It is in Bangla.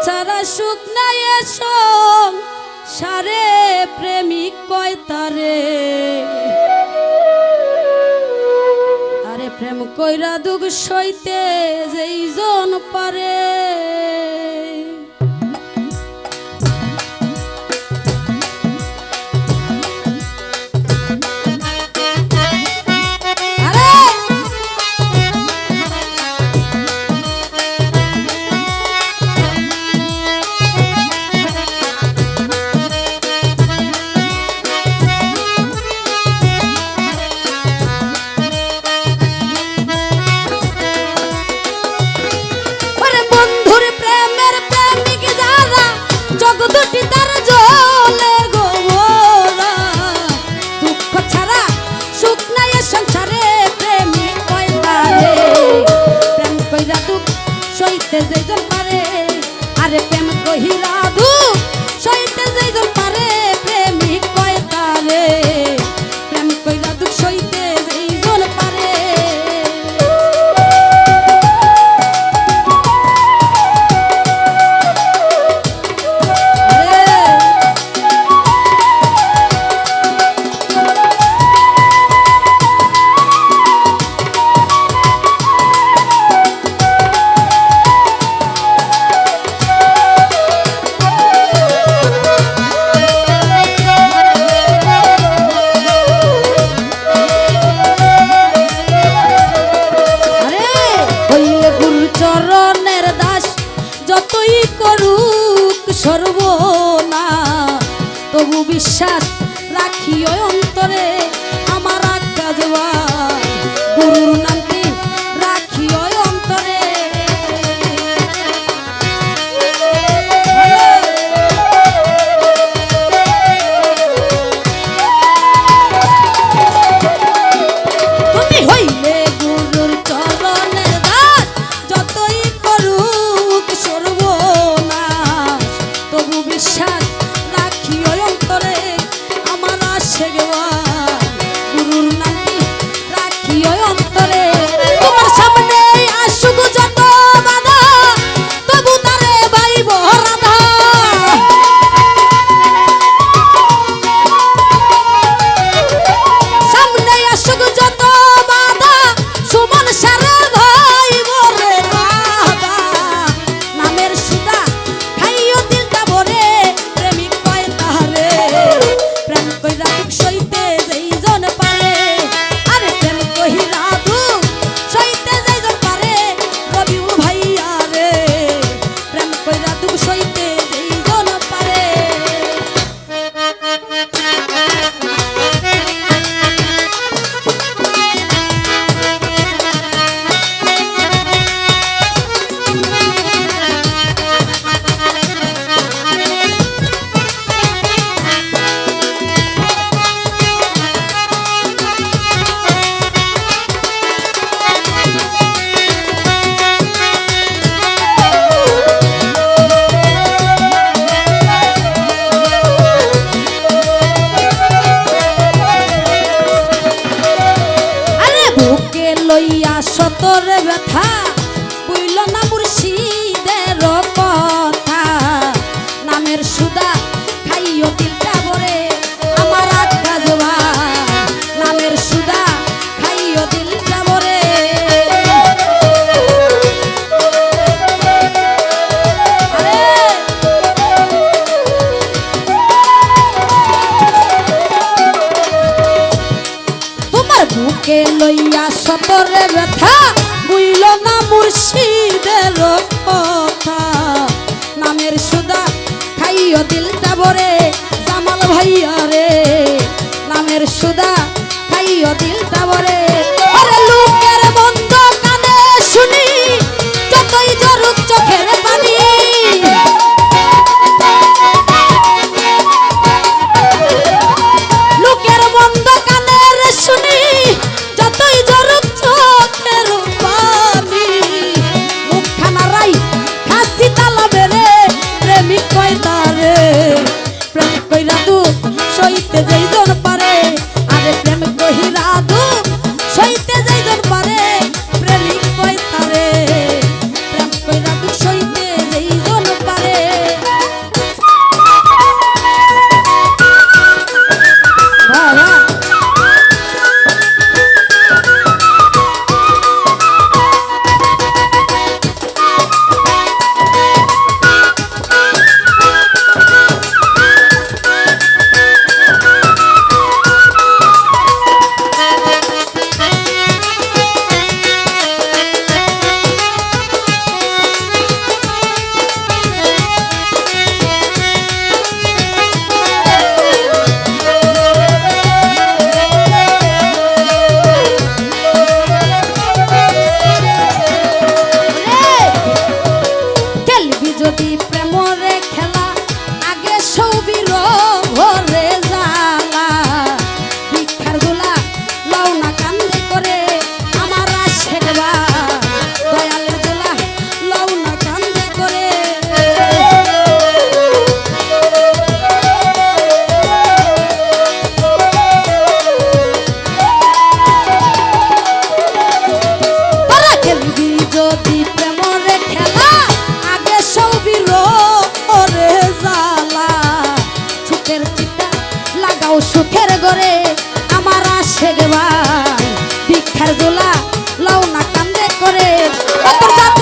ছাড়া সুখ নাই এসো সারে প্রেমিক কয় তারে আরে প্রেম কইরা দুঃখ সইতে যেই জন পারে সইতে যেজন পারে আরে প্রেম কহিরা দুঃখ সইতে যেজন পারে প্রেমিক কয় তারে প্রেম কইরা দুঃখ সইতে যেজন পারে চরণের দাস যতই করুক সর্বনাশ তবু বিশ্বাস রাখি অন্তরে আমার আজ্ঞা দেওয়া গুরুর নামটি রাখি অন্তরে তুমি হইলে গুরুর চরণের দাস যতই করুক সর্বনাশ তবু বিশ্বাস রাখি অন্তরে আমার আসে গেওয়া গুরুর নামটি রাখি অন্তরে তোমার সামনে আসুক যত বাধা তবু তারে বাইব রাধা সামনে আসুক যত বাধা সুমন সারে ভাইব রে রাধা নামের সুদা খাইও দিলটা ভরে প্রেমিক কয় তাহারে প্রেম কইরা দুঃখ সইতে যেইজন পারে আরে প্রেম কইরা দুঃখ সইতে যেইজন পারে রবিউল ভাইয়া রে প্রেম কইরা দুঃখ সইতে যেইজন পারে লইয়া সতরে ব্যথা বুইল না মুর্শিদের কথা নামের সুদা খাইও দিলটা ভরে আমার আজ্ঞা দেওয়া নামের সুদা খাইও দিলটা ভরে তোমার বুকে লইয়া সতরে ব্যথা বুইল না মুর্শিদের কথা নামের সুদা খাইও দিলটা ভরে জামাল ভাইয়া রে নামের সুদা খাইও দিলটা ভরে আরে লোকের বন্ধ কানে শুনি যতই জরুক চোখের পানি লোকের বন্ধ কানের শুনি যতই জরুক চোখের পানি মুখখানা রাই হাসি তালা বেরে প্রেমিক কয় তারে প্রেম কইরা দুঃখ সইতে যেইজন পারে আরে প্রেম কইরা দুঃখ অন্তর্জাত